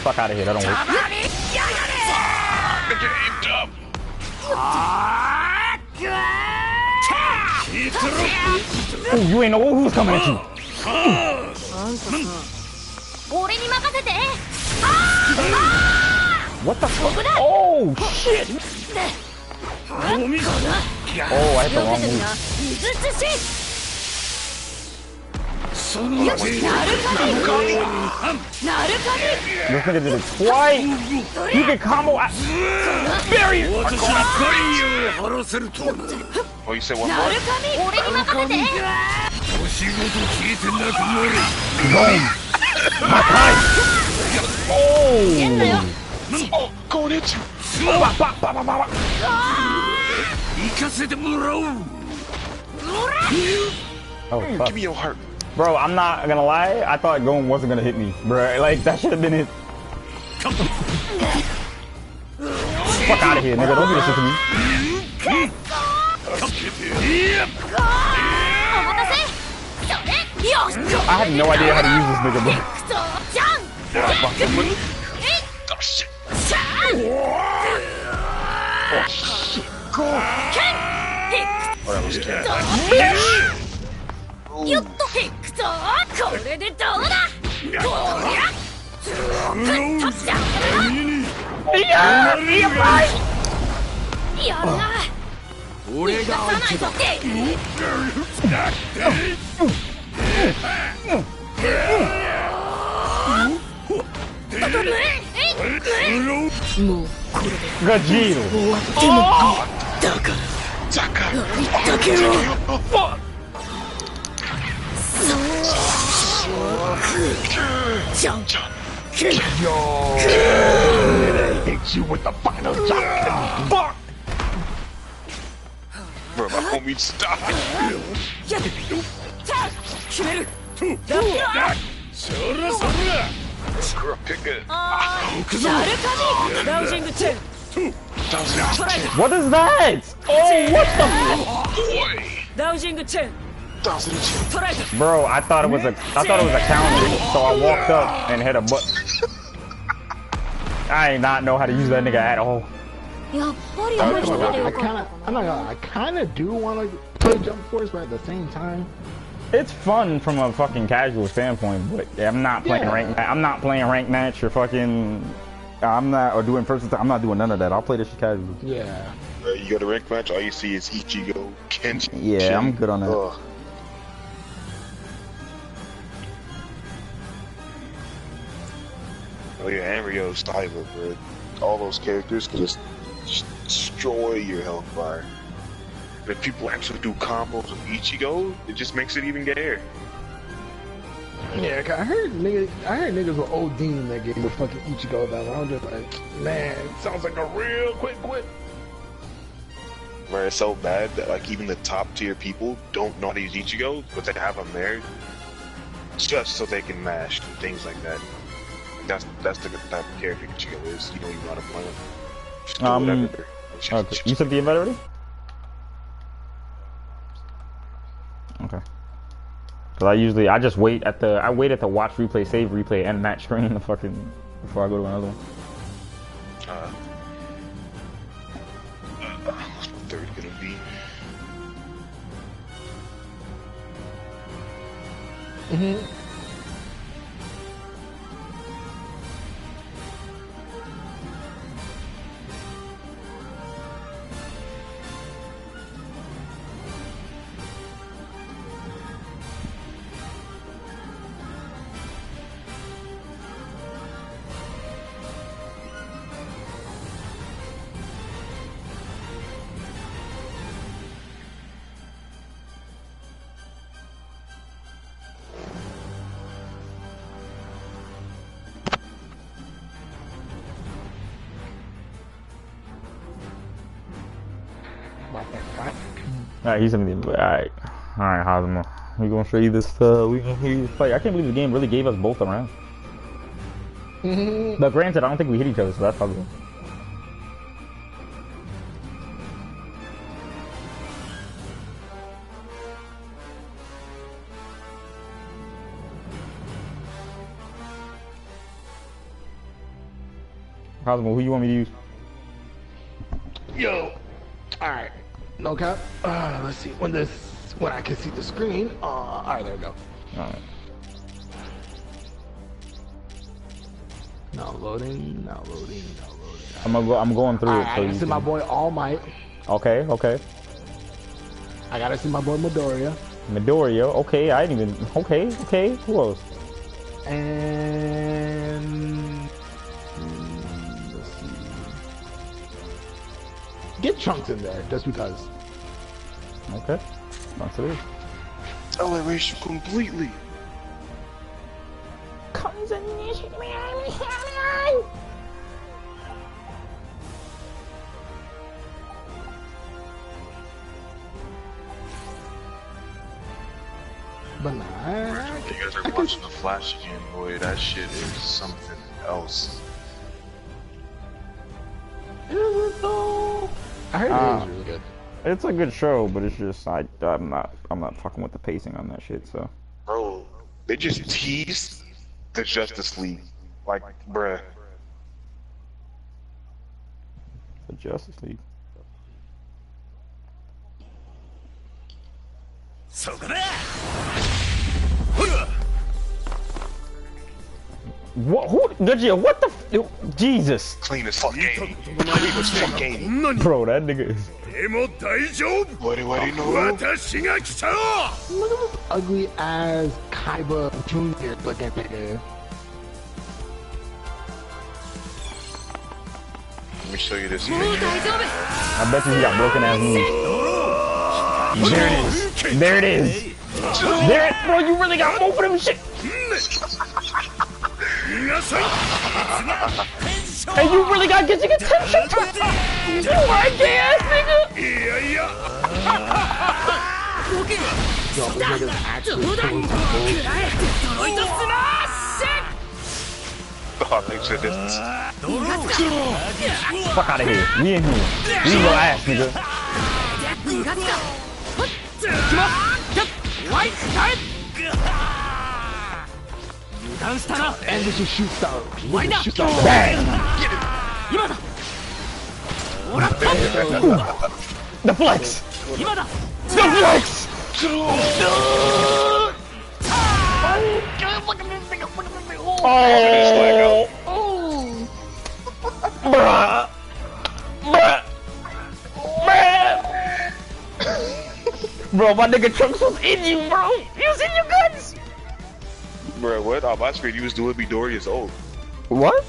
Fuck out of here. That don't work. Oh, you ain't know who's coming at you. What the fuck? Oh, shit. Oh, I hit the wrong move. This nigga did it twice. You can combo. Bury it. Oh, you said one more? Oh, going at you. Oh, fuck. Give me your heart. Bro, I'm not gonna lie. I thought Gon wasn't gonna hit me, bro. Like, that should have been it. Fuck out of here, nigga. Don't do this shit to me. I have no idea how to use this nigga, bro. Oh, shit. Oh, that was cat. Gajeel. Yo, hit you with the final jump. Fuck. Bro, my homie, stop it. Screw up, pick it. What is that? Oh, what the fuck? Bro, I thought it was a counter, so I walked up and hit a button. I did not know how to use that nigga at all. I kind of do want to play Jumpforce, but at the same time, It's fun from a fucking casual standpoint, but I'm not playing rank. I'm not playing rank match or fucking. I'm not or doing first. I'm not doing none of that. I'll play this shit casual. Yeah. You got a rank match. All you see is Ichigo, Kenshin. Yeah, I'm good on that. Ugh. Oh yeah, and Ryo Styler, bro. All those characters can just destroy your health bar. But if people actually do combos with Ichigo, it just makes it even gayer. Yeah, 'cause I heard niggas were ODing in that game with fucking Ichigo though. I'm just like, man, it sounds like a real quick quit. Where it's so bad that like even the top tier people don't know how to use Ichigo, but they have him there just so they can mash and things like that. That's the type of character Ichigo is. You know how to play him. Just do whatever. Okay. You took the invite already? Okay. Cause I just wait at the watch replay, save replay, and match screen the fucking before I go to another one. What's my third gonna be? Alright, he's gonna be alright. Alright, Hazama. We gonna show you this we gonna show you this fight. I can't believe the game really gave us both a round. But granted, I don't think we hit each other, so that's probably. Cosmo, who you want me to use? Yo. All right. No cap. Let's see when I can see the screen. All right, there we go. All right. Now loading. Now loading. Now loading. I'm going through All it. right, So I gotta see my boy All Might. Okay. Okay. I gotta see my boy Midoriya. Midoriya. Okay. I didn't even. Okay. Okay. Who else? And let's see. Get Trunks in there, just because. Okay. That's it. I'll erase you completely. But nah, You guys are watching the Flash again, boy. That shit is something else. is it though? I heard it is really good. It's a good show, but it's just I'm not fucking with the pacing on that shit. So. Bro, they just teased the Justice League. Like, bruh. The Justice League. What? Who? Gajeel? What the? Jesus. Clean as fuck game. Clean as fuck game. Bro, that nigga is. What do I know? Look at this ugly ass Kaiba Jr. looking nigga. Let me show you this. I bet you he got broken ass knees. There it is. There it is. There it, bro. You really got both of them shit. Hey, you really got getting attention to you right gay ass nigga. Yo, this nigga's actually killing some Oh, thanks for this. Fuck out of here. We in here. We your ass, nigga. and this is shoot style. Shoot style. Bang. The flex. The flex. Oh. Bruh. Bruh. Bruh. Bro, my nigga Trunks was in you, bro. He was in your guns. Bro, what? On my screen, you was doing Midoriya's ult. What?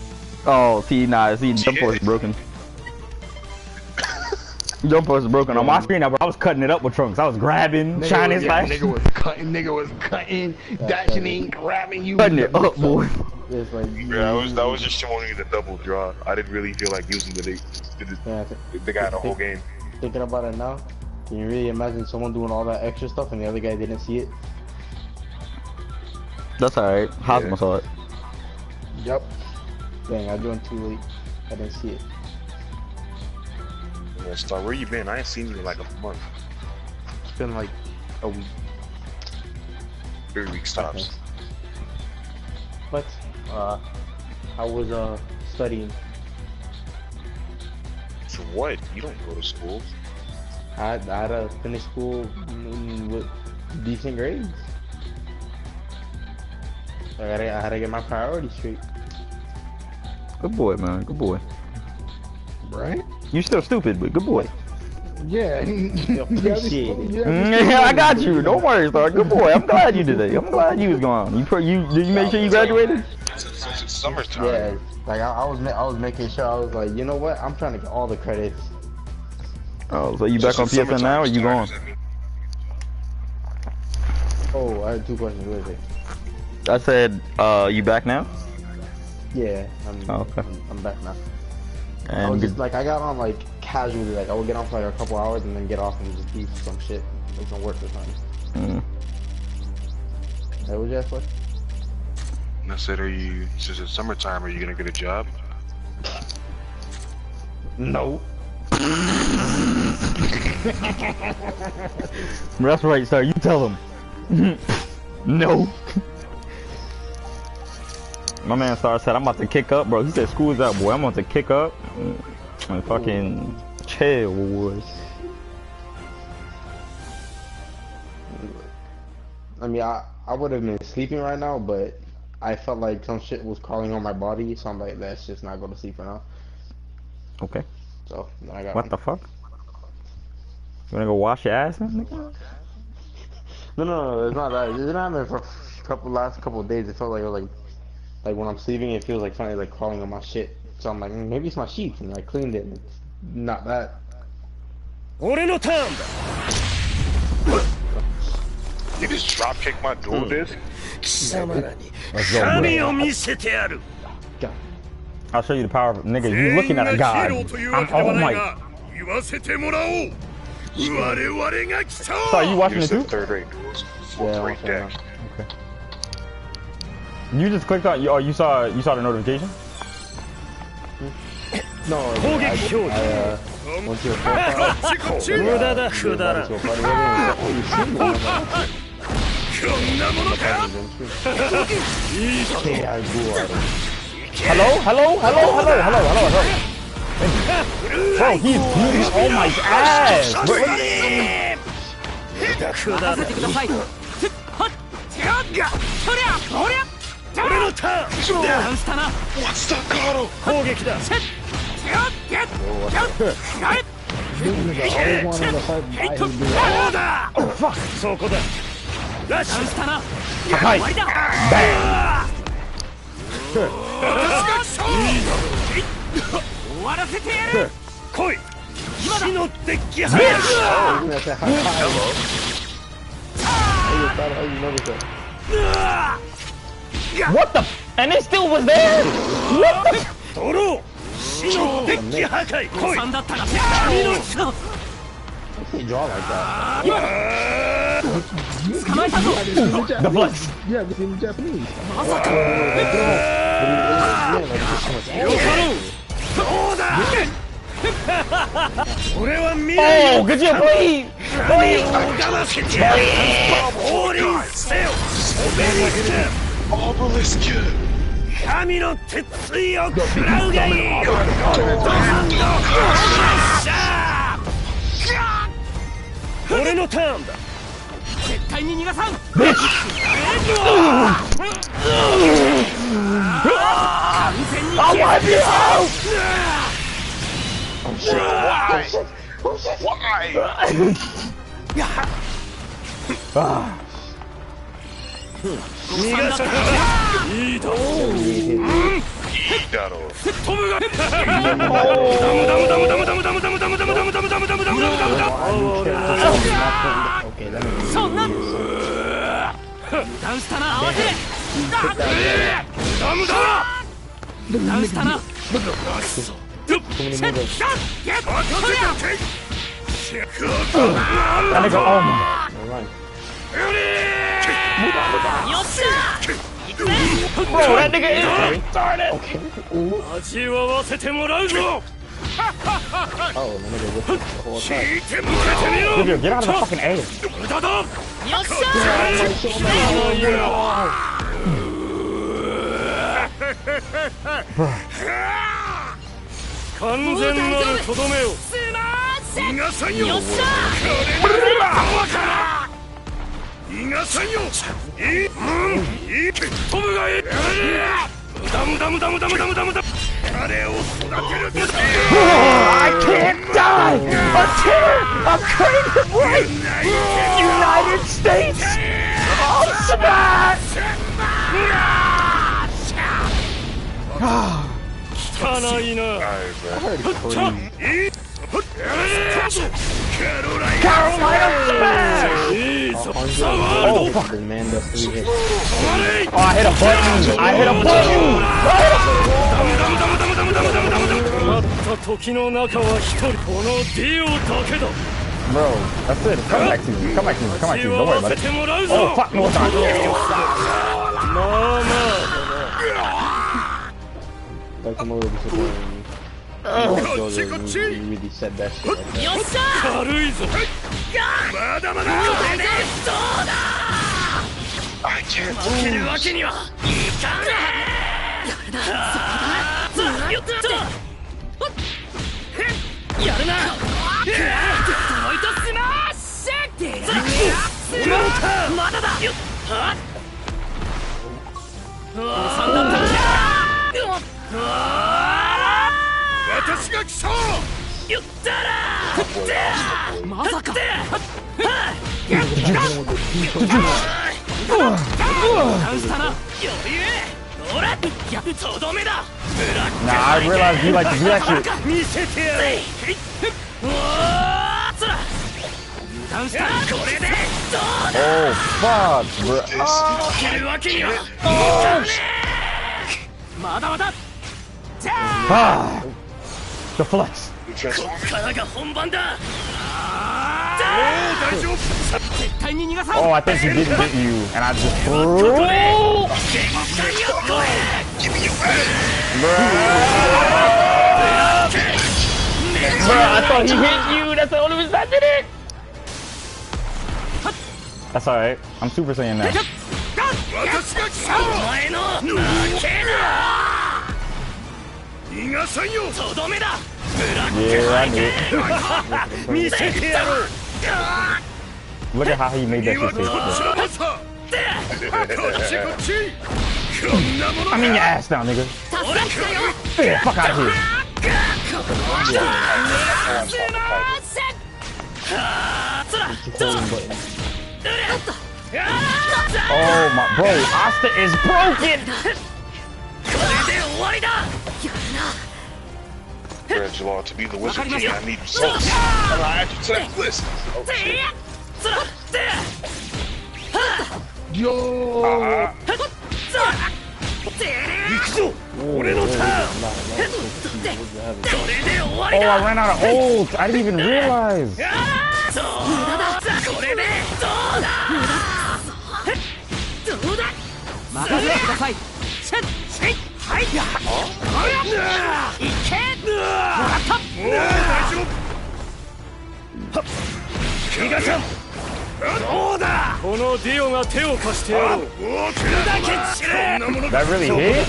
Oh, see, nah, see, Jumpforce is broken. Jumpforce is broken. On my screen, I was cutting it up with Trunks. I was grabbing, shining his flash. Nigga was cutting, dashing in, grabbing you. Cutting it up, boy. It's like, Yeah, that was just showing you the double draw. I didn't really feel like using the guy the whole game. Thinking about it now, can you really imagine someone doing all that extra stuff and the other guy didn't see it? That's alright. Cosmo saw it. Yep. Dang, I joined too late. I didn't see it. Yeah, Star, where you been? I ain't seen you in like a month. It's been like a week. 3 weeks tops. But I was studying. For what? You don't go to school. I had to finish school with decent grades. I had to get my priorities straight. Good boy, man. Good boy. Right? You still stupid, but good boy. Yeah. Appreciate it. Yeah, I got you. Don't worry, Star. Good boy. I'm glad you did that. I'm glad you was gone. Did you make sure you graduated? Since it's summertime. Yeah, like I was making sure. I was like, you know what? I'm trying to get all the credits. Oh, so you back on PSN now, or you gone? Oh, I had 2 questions. What is it? I said, you back now? Yeah, okay. I'm back now. And I was good. just like, I got on like casually, like I would get on for like a couple hours and then get off and just do some shit, like some work or something. Hey, what'd you ask for? And I said, since it's summertime, are you gonna get a job? No. That's right, Star. You tell him. No. My man Star said, I'm about to kick up, bro. He said, school's up, boy. I'm about to kick up and fucking chill, boys. I mean, I would have been sleeping right now, but I felt like some shit was crawling on my body, so I'm like, let's just not go to sleep for now. Okay. So then I got. What the fuck? You wanna go wash your ass, man? No, it's not that. It's been happening for last couple of days. It felt like it was like when I'm sleeping, it feels like something like crawling on my shit. So I'm like, maybe it's my sheets, and I cleaned it. And it's not that. You just drop kick my dual disc? Let's go, bro. I'll show you the power of nigga. You looking at a god. Oh my. Sorry, you watching it too? Third-rate duels. Yeah, Fourth-rate deck. Okay. You just clicked on. Oh, you saw the notification? No, I went to your profile. Hello? Bro, he's beating all my ass. What's the Karo? Oh fuck! Bang! What the? And it still was there? What the? They draw like that. The flex. Yeah, this in Japanese. Oh, Gajeel, please! Obelisk! I'll wipe you out! Why? That nigga, oh my. Bro, that nigga is retarded. Oh, the nigga whipped the whole time. Gajeel, get out of the fucking air. I can't die until I'm traded right. United States of Smash. Carolina Smash! Oh, fuck. The man does 3 hits. Oh, I hit a button! I hit a button! Bro, that's it. Come back to me. Come back to me. Come back to me. Don't worry about it. Oh, fuck. No, it's not. Like, I'm a little disappointed. You really said that shit like that. I can't move. Nah, I realized you like to do that shit. Oh, fuck, bro. Ah, the flex. Oh, I think he didn't hit you, and I just threw. Bruh, I thought he hit you. That's the only reason I did it. That's alright. I'm Super Saiyan now. Yeah, I knew it. Look at how he made that shit safe. I'm in your ass now, nigga. Yeah, fuck out of here. Oh my, bro, Asta is broken. Jellal, to be the Wizard King, I need results. I'm gonna add you to that list. Oh shit. Yo! Oh, I ran out of ult. I didn't even realize. That really hit?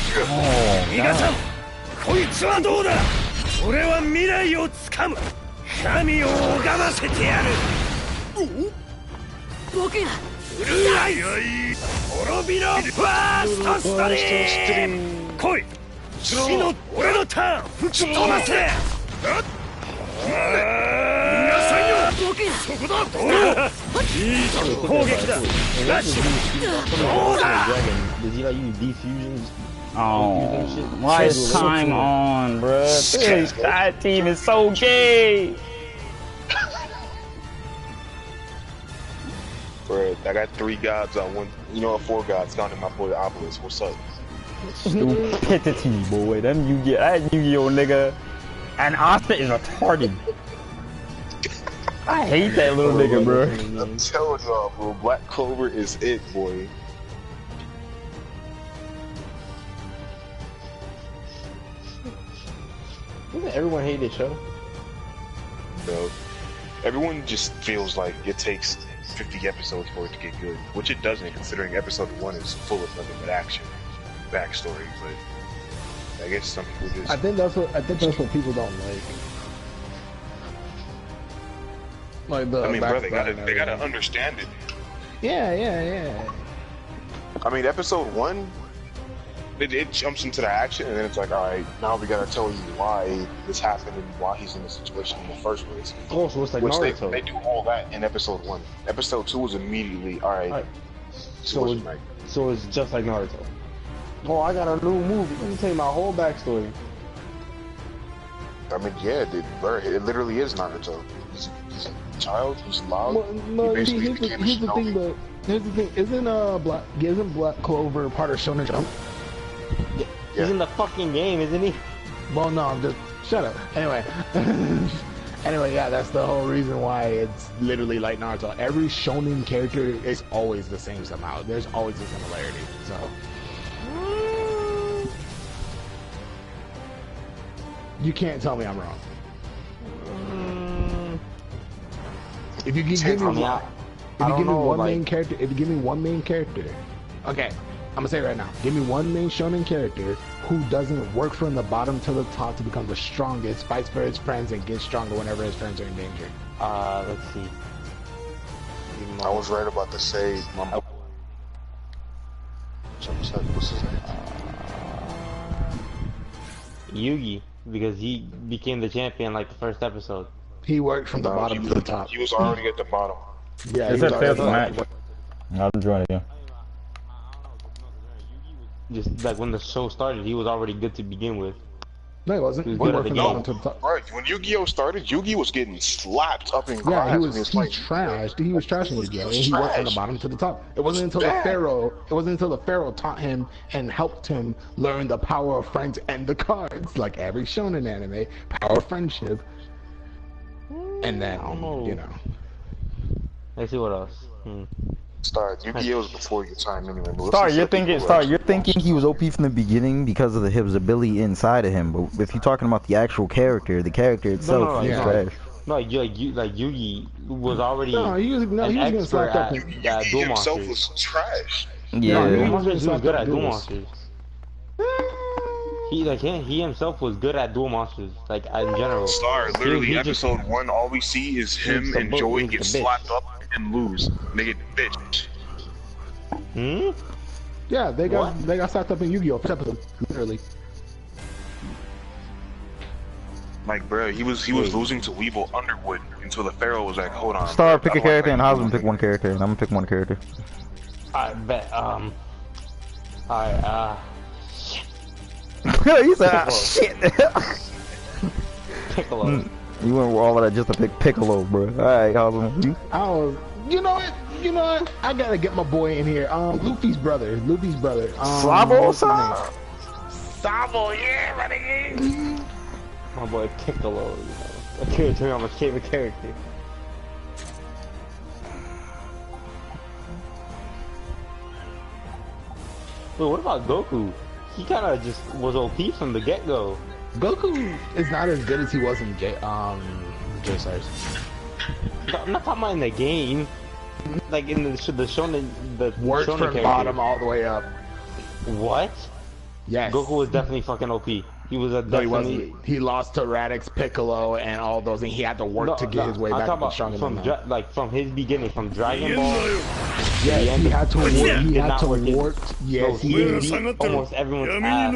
Does he like use defusions? Oh, why is time on, bruh? This side team is so gay. Bro, I got 3 gods on one, 4 gods counting my boy Obelisk. What's up? Stupidity, boy. Them Yu-Gi-Oh nigga. And Asta is retarded. I hate that little nigga, bro. I'm telling y'all, bro. Black Clover is it, boy. Doesn't everyone hate this show? No. Everyone just feels like it takes 50 episodes for it to get good, which it doesn't, considering episode 1 is full of nothing but action, backstory. But I guess some people just. I think that's what people don't like. Like the. I mean, bro, they gotta understand it. Yeah. I mean, episode 1, it jumps into the action, and then it's like, all right, now we gotta tell you why this happened and why he's in the situation in the first place. Oh, so it's like Which Naruto. they do all that in episode 1. Episode 2 is immediately, all right. So it's just like Naruto. Oh, I got a new movie. Let me tell you my whole backstory. I mean, yeah, it literally is Naruto. He's a child. He's loud. Well, here's the thing. Isn't Black Clover part of Shonen Jump? Yeah. He's in the fucking game, isn't he? Well, no, I'm just shut up. Anyway, yeah, that's the whole reason why it's literally like Naruto. Every shonen character is always the same somehow. There's always a similarity. So, you can't tell me I'm wrong. If you give me one main character, okay, I'm gonna say it right now. Give me one main shonen character who doesn't work from the bottom to the top to become the strongest, fights for his friends, and gets stronger whenever his friends are in danger. Let's see. I was right about to say my. What's his name? Yugi, because he became the champion like the first episode. He worked from the bottom to the top. He was already at the bottom. Yeah, It's he a was fair already- match. I'll join it, yeah. Just like when the show started, he was already good to begin with. No, he wasn't. He He was worked from the good bottom at to the top. Right, when Yu-Gi-Oh started, Yu-Gi was getting slapped up in Yeah, grass. he when was fighting. trashed. He was trashing Yu-Gi-Oh! And he worked from the bottom to the top. It wasn't until bad. the Pharaoh taught him and helped him learn the power of friends and the cards, like every shonen anime, power of friendship. And then, you know. Let's see what else. Star, Yu-Gi-Oh was before your time anyway. But Star, let's you're see thinking, people Star, actually- you're thinking he was OP from the beginning because of his ability inside of him. But if you're talking about the actual character, the character itself, he's yeah. trash. No, like Yugi was already No, he was an getting expert slapped up. at Yu-Gi Duel himself Monsters. was trash. Yeah. he Duel was Monsters, he was good at Duel duels. Monsters. He himself was good at Duel Monsters, like in general. Star, literally, He just- episode 1, all we see is him He's the and bu- Joey he's get the bitch. slapped up and lose. They get bitch. Yeah, they got What? slapped up in Yu-Gi-Oh! First episode, literally. Like, bro, he was losing to Weevil Underwood until the Pharaoh was like, hold on. Star, bro, pick I a don't character, like and how you Hosman do pick one character, and I'm gonna pick one character. I bet. Alright. He said, ah, shit. Piccolo. You went with all of that just to pick Piccolo, bro. Alright, Hosman. You know what? I gotta get my boy in here. Luffy's brother. Sabo, what's his name? son? Sabo, yeah, buddy. My boy Piccolo. You know, a character, I'm a favorite character. Wait, what about Goku? He kind of just was OP from the get-go. Goku is not as good as he was in J-Stars. I'm not talking about in the game. Like in the shonen, the Worked shonen from character. bottom all the way up. What? Yes. Goku was definitely fucking OP. He was a No, he definitely. wasn't. He lost to Radix, Piccolo, and all those, and he had to work to get his way I'm back talking up stronger about than from that. like from his beginning, from Dragon Ball. Yes, he had to work. He did had not to work his- work. No, Yes, he he beat almost everyone's ass. And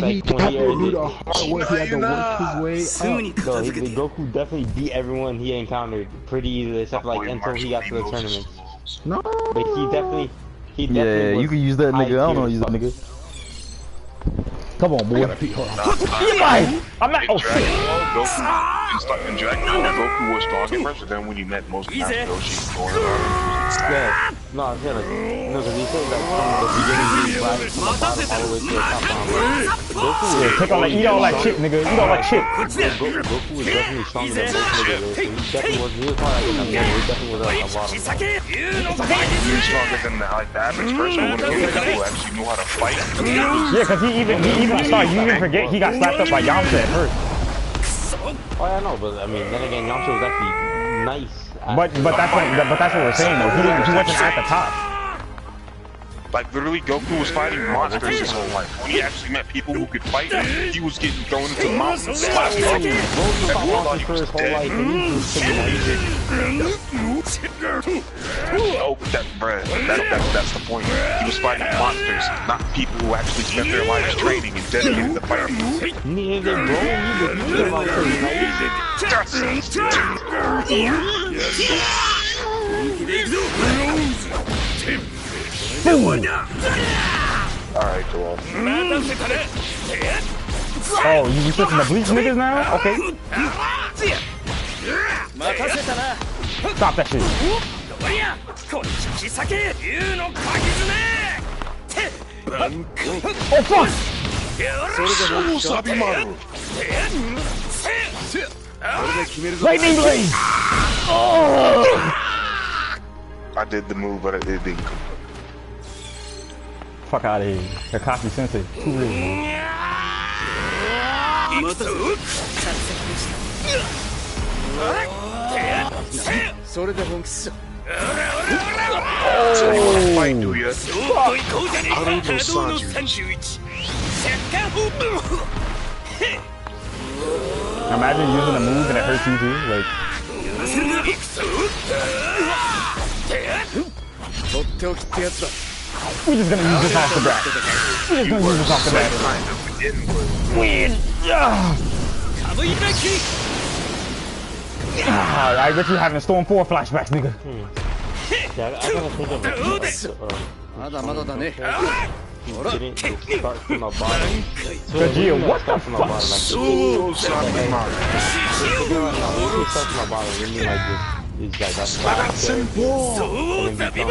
he Like, when had he to do ended- the hard work. He had to work his way up. So Goku definitely beat everyone he encountered pretty easily, except like until he got to the tournament. No. But he definitely Yeah, was you can use that high nigga. I don't know, tier. use that nigga. Come on, I boy. gotta pee. Hold on. I'm not. Oh, Dragon shit. Ball, Goku, in Dragon Ball, Goku was strong at first, but then when you met most Master Yoshi going around, Yeah. No, I'm saying like, no, because he said that from the beginning he was riding from the bottom all the way to the top. Goku Take all that, eat all that shit, nigga. Eat all that shit. Goku was definitely stronger than both niggas. So he definitely was. He was probably like he definitely was like a bottom. you're stronger than the average person. When Goku actually knew how to fight, Yeah, cause he even started. You even forget he got slapped up by Yamcha at first. Oh yeah, I know, but I mean, then again, Yamcha was actually nice. But that's what we're saying though. He wasn't at the top. like literally Goku was fighting monsters his whole life. When he actually met people who could fight, he was getting thrown into mountains, slapped up. Broly fought Everyone thought monsters he for was his whole dead. life, and he was pretty nice. Oh, that's the point. He was fighting monsters, not people who actually spent their lives training and dedicated to fighting. Neither Broly, but he was about pretty nice. Alright, Jellal. Oh, you switching to bleach niggas now? Okay. Stop that shit. Oh fuck! Lightning blade! Oh! I did the move, but it didn't come. Fuck out of here. Kakashi Sensei. Too real, man. So you want to fight, do ya? I don't know Sanju. Imagine using a move and it hurts you too. Like, we're just gonna use this off the bat. We're just gonna use this off the bat. Weird. I bet you having Storm 4 flashbacks, nigga. Yeah, I gotta think of didn't start from the bottom. Gajeel, what the fuck? So Start from the bottom, really like this guy got slapped and then becomes like good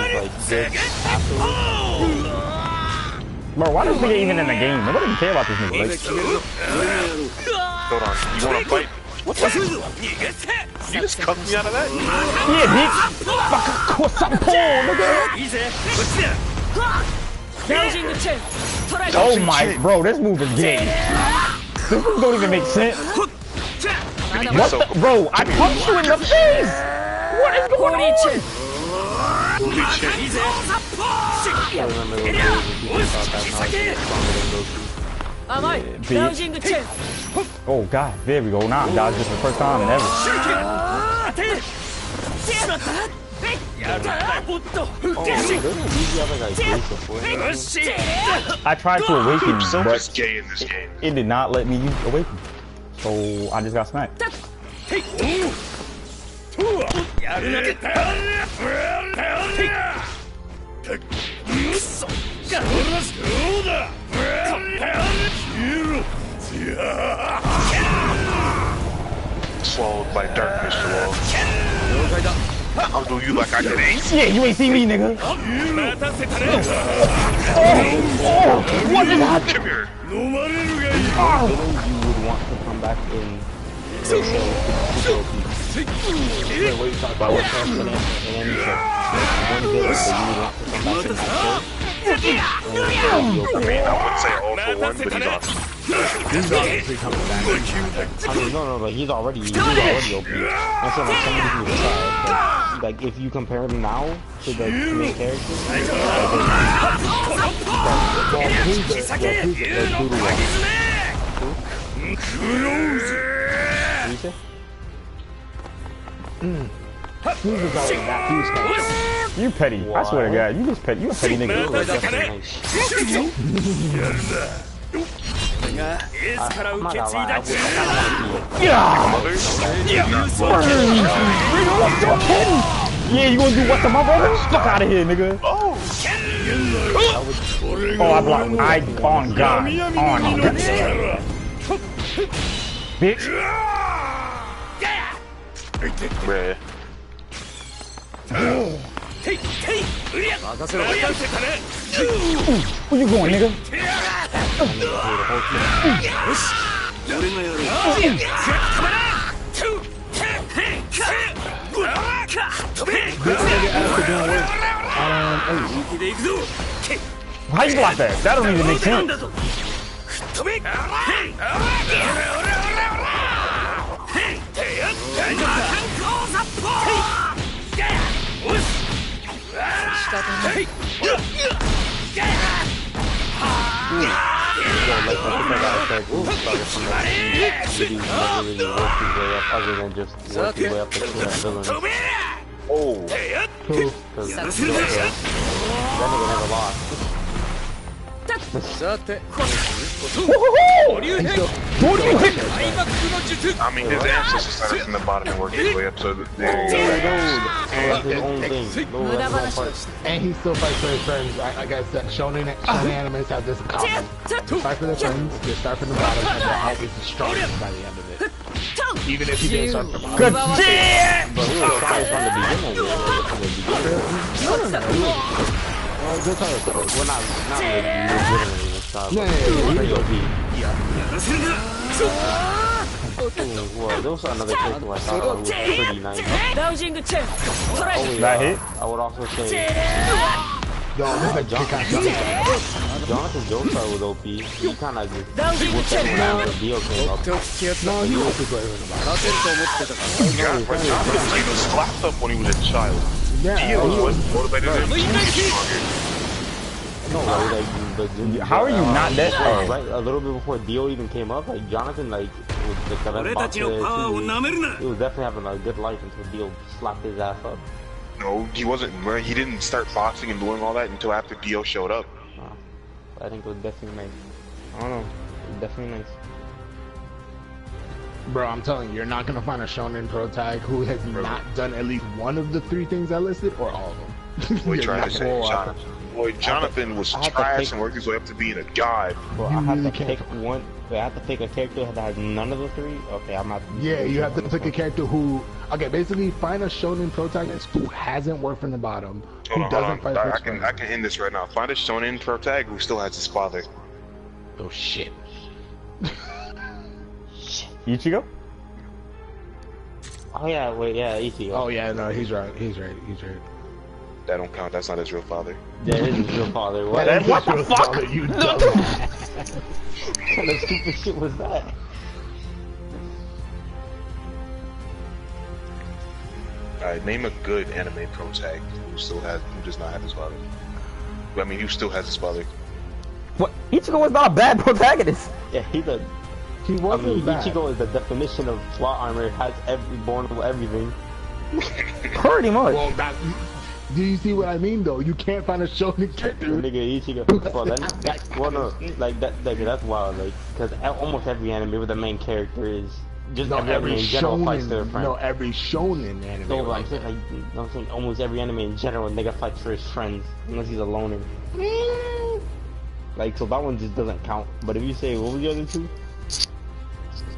afterwards. Bro, why is this nigga even in the game? Nobody even care about this nigga. Like, hold on, you want to fight? What the? You just cut me out of that? yeah, bitch. Fuck, what's up, Paul, nigga? Oh my, bro, this move is gay. This move don't even make sense. What the, bro, I punched you in the face. What is going on? Oh god, there we go. Nah, dodge this the first time and ever. I tried to awaken, but gay in this game. it did not let me awaken. So I just got smacked. Swallowed by darkness, Jellal. I'll do you like I did Ace. Yeah, you ain't see me, nigga. Oh, what is happening? Come here. You would want to come back in. Wait, talk about what's happening, and then you said one bit that you would want to come back in after. I mean, I would say all for one, but he's awesome. He's obviously coming back. I mean, no, but he's already OP. That's what like somebody who was like, if you compare him now to the main character, You petty. I swear to God, you just petty. You a petty nigga. Yeah, you gonna do what to my brother? Fuck out of here, nigga. Oh, I blocked. I on God. On God. Bitch. Bruh. Where you going, nigga? How you block that? That don't even make sense. other than just work his way up to kill that villain. Oh. Because that nigga never lost. I mean, his ancestors started from the bottom and worked his way up, so there you go. And he still fights for his friends. Like I said, shonen animes have this in common. Fight for their friends, they start from the bottom, and they're always the strongest by the end of it. Even if you didn't start from the bottom. Good shit! But we were trying from the beginning. Well, good time. We're not legitimately this time. Well, there was another character I thought was pretty nice. That hit? I would also say Jonathan Joestar was OP. He kind of just whooped everyone when the deal came up. No, he was good. He was slapped up when he was a child. Dio was motivated him to be No, How are you not dead? Oh. Right, a little bit before Dio even came up, like Jonathan, like was the best boxer. He was definitely having a good life until Dio slapped his ass up. No, he wasn't. He didn't start boxing and doing all that until after Dio showed up. I think it was definitely nice. I don't know. It was definitely nice. Bro, I'm telling you, you're not gonna find a Shonen Pro tag who has not done at least one of the 3 things I listed, or all of them. Boy, trying to say Jonathan. Boy, Jonathan was trash and worked his way up to being a god. Bro, I have to pick one. I have to pick a character that has none of the 3. Okay, I'm not. Yeah, you have to pick a character who. Okay, basically find a Shonen protagonist who hasn't worked from the bottom, who doesn't fight for I can end this right now. Find a Shonen Pro tag who still has his father. Oh shit. Ichigo? Oh yeah, wait, yeah, Ichigo. Oh yeah, no, he's right. That don't count. That's not his real father. That is his real father. What? What the fuck? You What kind of stupid shit was that? Alright, name a good anime pro tag who does not have his father. I mean, who still has his father. What? Ichigo was not a bad protagonist. Yeah, he wasn't bad. Ichigo is the definition of plot armor. Has born with everything. Pretty much. Well, do you see what I mean though? You can't find a Shonen character. Nigga, Ichigo. Well, no, like that's wild. Like, because almost every anime with the main character is just every anime in general fights their friend. No, every Shonen anime. No, but I'm saying almost every anime in general, nigga fights for his friends unless he's a loner. Like, so that one just doesn't count. But if you say what were the other 2?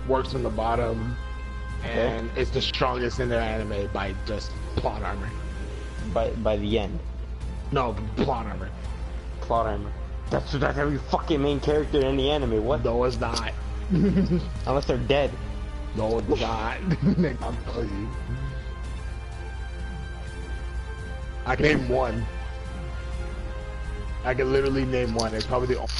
Works from the bottom, and it's the strongest in their anime by just plot armor. By the end. No, plot armor. Plot armor. That's every fucking main character in the anime. What? No, it's not. Unless they're dead. No, it's not. I'm telling you. I can name one. I can literally name one. It's probably the only.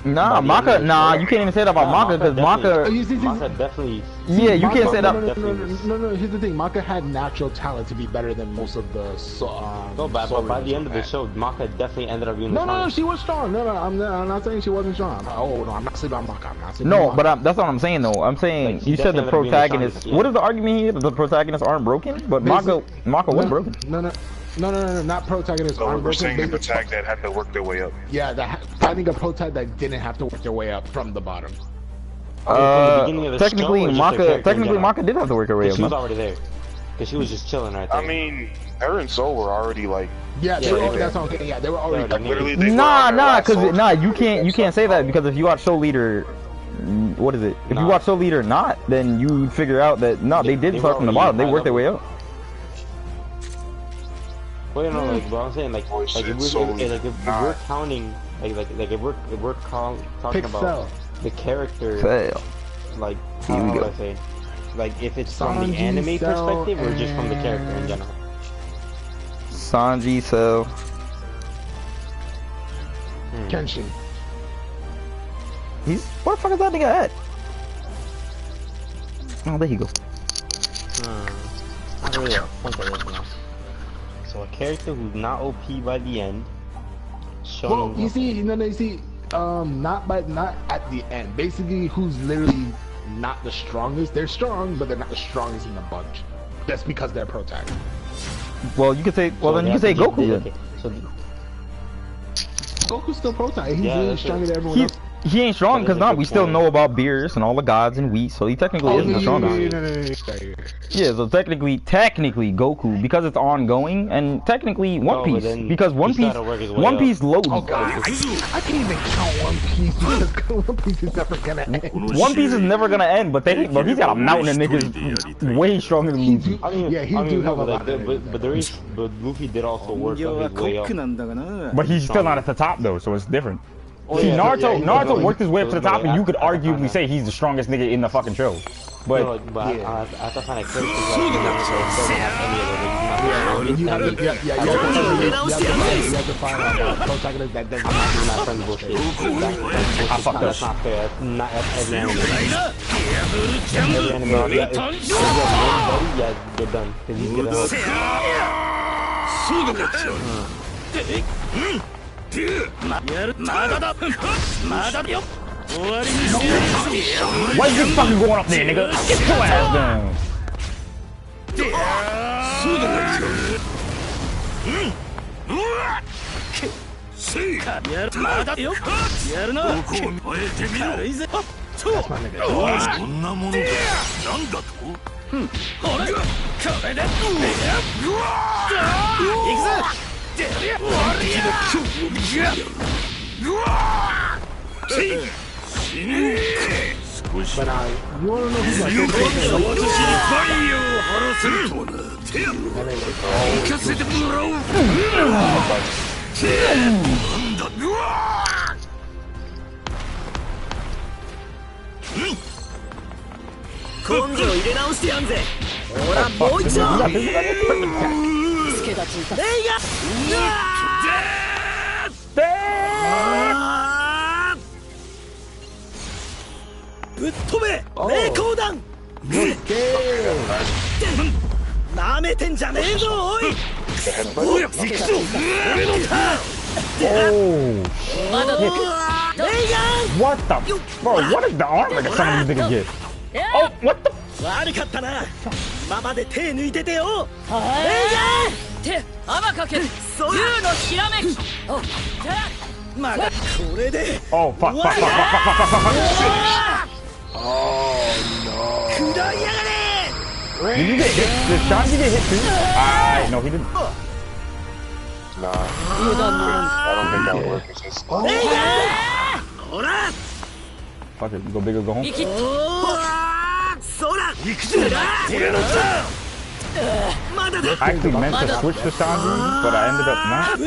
Nah, Maka, you can't even say that about Maka because Maka. Maka definitely. Yeah, you can't say that. No, here's the thing. Maka had natural talent to be better than most of the. No, but by the end of the show, Maka definitely ended up being. No, she was strong. No, I'm not saying she wasn't strong. Oh no, I'm not sleeping on Maka. I'm not sleeping No, on but Maka. that's what I'm saying though. I'm saying Like, you said the protagonist. Yeah. What is the argument here? The protagonists aren't broken, but Maka was broken. No, not protagonists So aren't we're broken. saying a tag that had to work their way up. Yeah, finding a pro tag that didn't have to work their way up from the bottom. Technically, Maka did have to work her way up. She was already there. Because she was just chilling right there. I mean, her and Soul were already like. Yeah, that's what I'm saying. Yeah, they were already. Like, literally, they you can't say that because if you watch Soul Leader, what is it? If you watch Soul Leader not, then you figure out that they did start from the bottom. They worked their way up. Well, you know, like, but I'm saying, like if we're counting, if we're talking about the character, like, how would I say, like, if it's from the anime perspective or just from the character in general. Sanji, Cell. Kenshin. Where the fuck is that nigga at? Oh, there you go. I really think of this now. So a character who's not OP by the end. Well, you see, not at the end. Basically, who's literally not the strongest. They're strong, but they're not the strongest in the bunch. Just because they're protagonists. Well, you could say. Well, then you could say Goku. Okay. So Goku's still protagonist. He's really stronger than everyone else. He ain't strong because we still know about Beerus and all the gods and wheat, so he technically isn't the strongest. Yeah, so technically Goku, because it's ongoing, and technically One Piece, because One Piece loads. Oh god, I can't even count One Piece because One Piece is never gonna end. One Piece is never gonna end, but he's got a mountain of niggas way stronger than Luffy. But Luffy did also work on his way up. But he's still not at the top though, so it's different. See, Naruto worked his way up to the top, and you could arguably say he's the strongest nigga in the fucking show. But I thought kind of crazy. you have to find protagonist that does not do that friend bullshit. I fucked up. That's not fair. That's not every anime. Every anime. If you have one buddy, yeah, you're done. Cause he's gonna help. Why is this fucking going up there, nigga? Get your ass down. That's my nigga. But you wanna know who's my favorite? What the? Bro, what is the armor that some of these niggas get? Oh, what the? 悪かったな。ままで手抜いててよ。レイヤー。手、泡かける。竜のひらめき。お、じゃあ、まだこれで。Oh, fuck, fuck, fuck, fuck, fuck, fuck, fuck, fuck. Oh no. 下りやがれ。Did you get hit? Did Shanji get hit too? No, he didn't. Nah. I don't think that works. Leia! Ora! Fuck it, go big or go home. I actually meant to switch to Shanji, but I ended up not.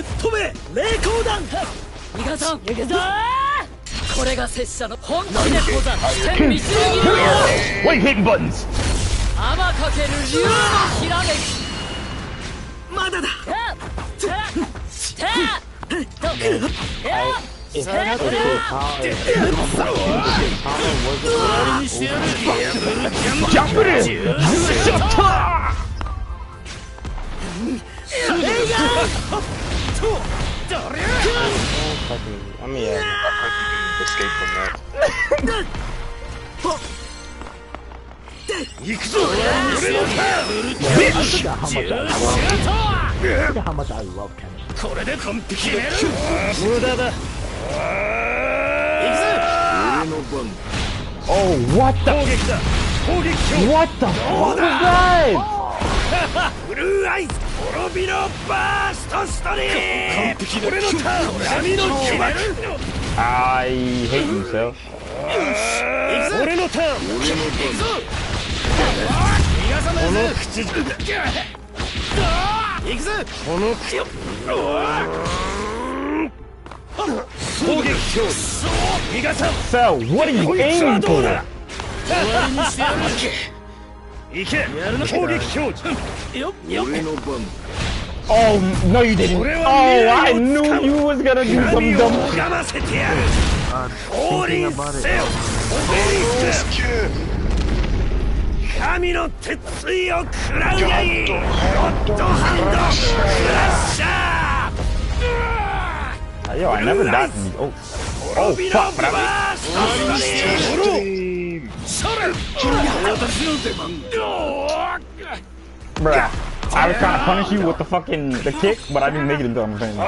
What are you hitting buttons? Jump it in! I mean, yeah. I couldn't escape from that. How much I love Kenny. Oh, what the? What the fuck was that? I hate myself. Cell, what are you aiming for? Oh, no you didn't. Oh, I knew you was gonna do some dumb shit. Thinking about it. Yo, I never died from these. Oh, fuck, but bruh, I was trying to punish you with the kick, but I didn't make it into the thing. Oh,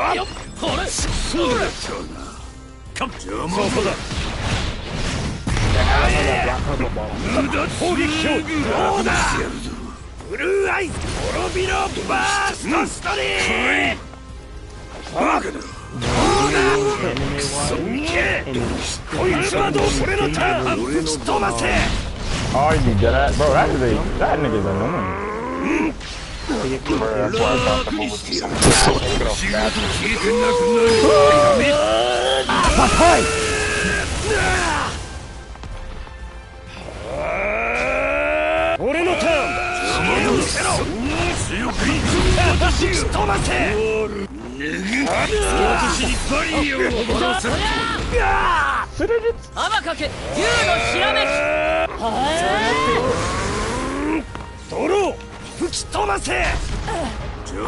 you did that? Bro, that nigga's annoying.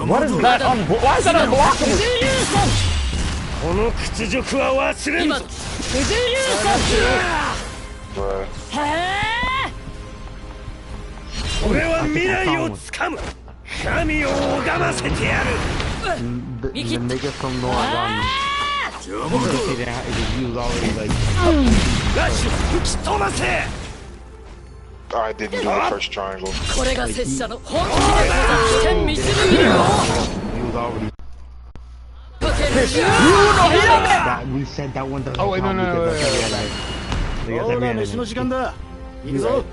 What is that on? Why is that unblockable? この屈辱は忘れんぞ。九十流さん。俺は未来をつかむ。神を拝ませてやる。The nigga from Noah got me. He was already like. ラッシュ吹き飛ばせ。 I didn't do the first triangle. これが拙者の本気でござる。天見つるよ。 He was already. We said that one doesn't. Oh wait, no. ほら飯の時間だ。行くぞ。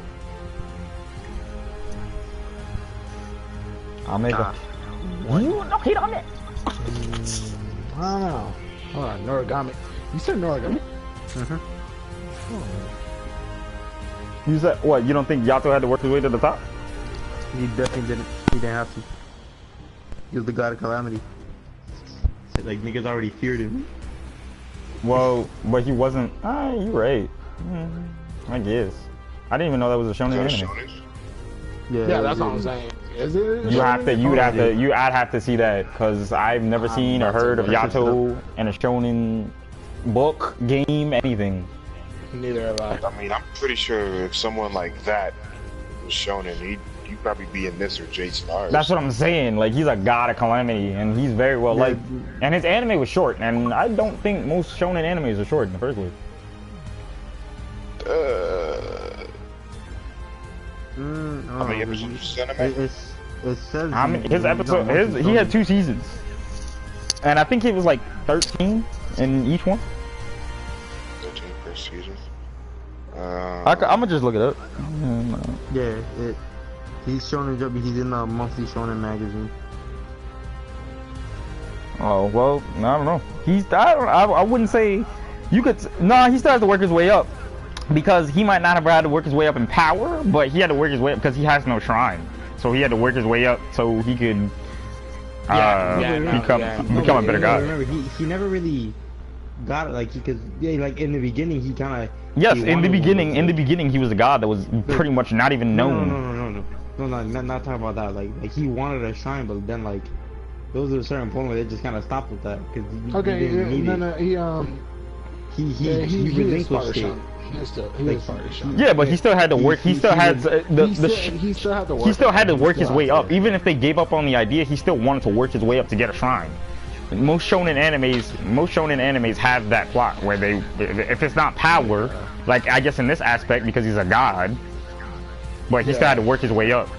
雨が。You no hit on it. I don't know. Hold on, Noragami. You said Noragami? You said what? You don't think Yato had to work his way to the top? He definitely didn't. He didn't have to. He was the god of calamity. Like niggas already feared him. Well, but he wasn't. You're right. I guess. I didn't even know that was a shonen anime. Yeah, that's what I'm saying. Is it? I'd have to see that because I've never seen or heard of Yato in a shonen book, game, anything. Neither have I. I mean, I'm pretty sure if someone like that was shonen, he'd probably be in this or Jason R. That's what I'm saying. Like, he's a god of calamity, and he's very well liked. And his anime was short, and I don't think most shonen animes are short in the first place. How many episodes of anime? It says he had 2 seasons, and I think it was like 13 in each one. 13 per season. I'm gonna just look it up. Yeah, he's shonen jump. He's in the monthly shonen magazine. Oh well, I don't know. I wouldn't say you could. Nah, he still has to work his way up because he might not have had to work his way up in power, but he had to work his way up because he has no shrine. So he had to work his way up so he could become a better god. Remember, he never really got it. Like like in the beginning, he kind of. Yes, in the beginning, he was a god that was pretty much not even known. No, not talking about that. Like he wanted a shrine, but then like there was a certain point where they just kind of stopped with that because he relinquished it. Yeah, but he still had to work. He still had to work his way up. Even if they gave up on the idea, he still wanted to work his way up to get a shrine. Most shonen animes have that plot where they, if it's not power, like I guess in this aspect because he's a god, but he still had to work his way up.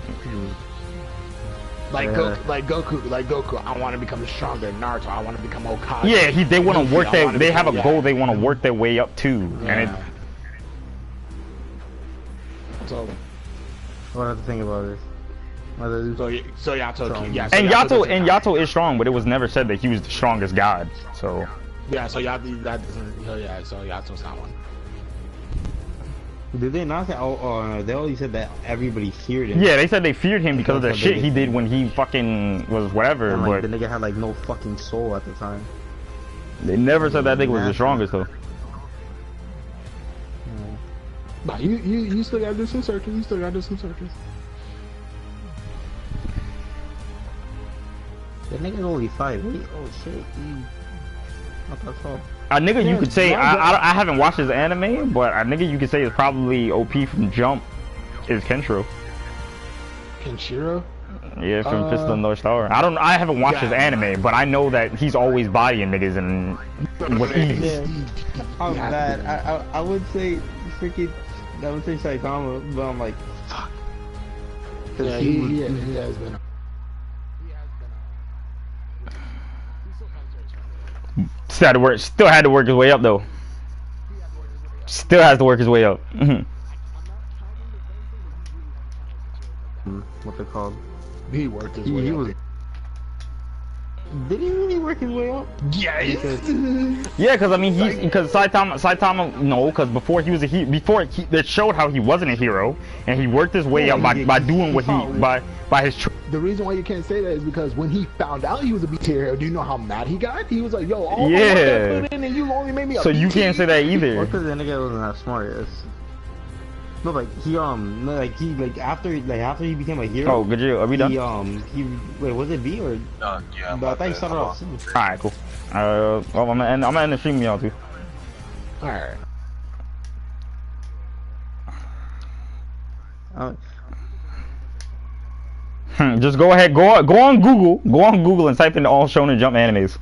Like Goku, I want to become stronger. Naruto, I want to become Hokage. Yeah, they want to work their. They have a goal. They want to work their way up too, and it. So, what I have to think about this? So Yato, and Yato is strong, but it was never said that he was the strongest god. So. Yeah, so Yato, that doesn't. So Yato's not one. Did they not say? They only said that everybody feared him. Yeah, they said they feared him because of the shit he did when he fucking was whatever. And, but the nigga had like no fucking soul at the time. They never said that nigga was the strongest though. But you still gotta do some searches. The nigga's only 5. Wait, oh shit. Not that tall. A nigga you could say I haven't watched his anime, but a nigga you could say is probably OP from Jump is Kenshiro. Kenshiro? Yeah, from Fist of the North Star. I haven't watched his anime, but I know that he's always bodying niggas and with ease. Yeah. I'm bad. I would say freaking. I would say Saitama, but I'm like, fuck. Yeah, he has been. Still had to work his way up though. Still has to work his way up. What they called? He worked his way up. Did he really work his way up? Yes. Yeah, because I mean, because Saitama, no, because before he was a they showed how he wasn't a hero, and he worked his way up by doing what by his. The reason why you can't say that is because when he found out he was a B tier hero, do you know how mad he got? He was like, "Yo, all my work I put in, and you only made me a So you can't say that either. Because the nigga wasn't that smart. No, like after he became a hero. Oh, Gajeel, are we done? Wait, was it B or? Yeah. But I thought he started off. All right, cool. Well, I'm gonna end the stream, y'all too. All right. Just go ahead, go on Google and type in all Shonen Jump animes.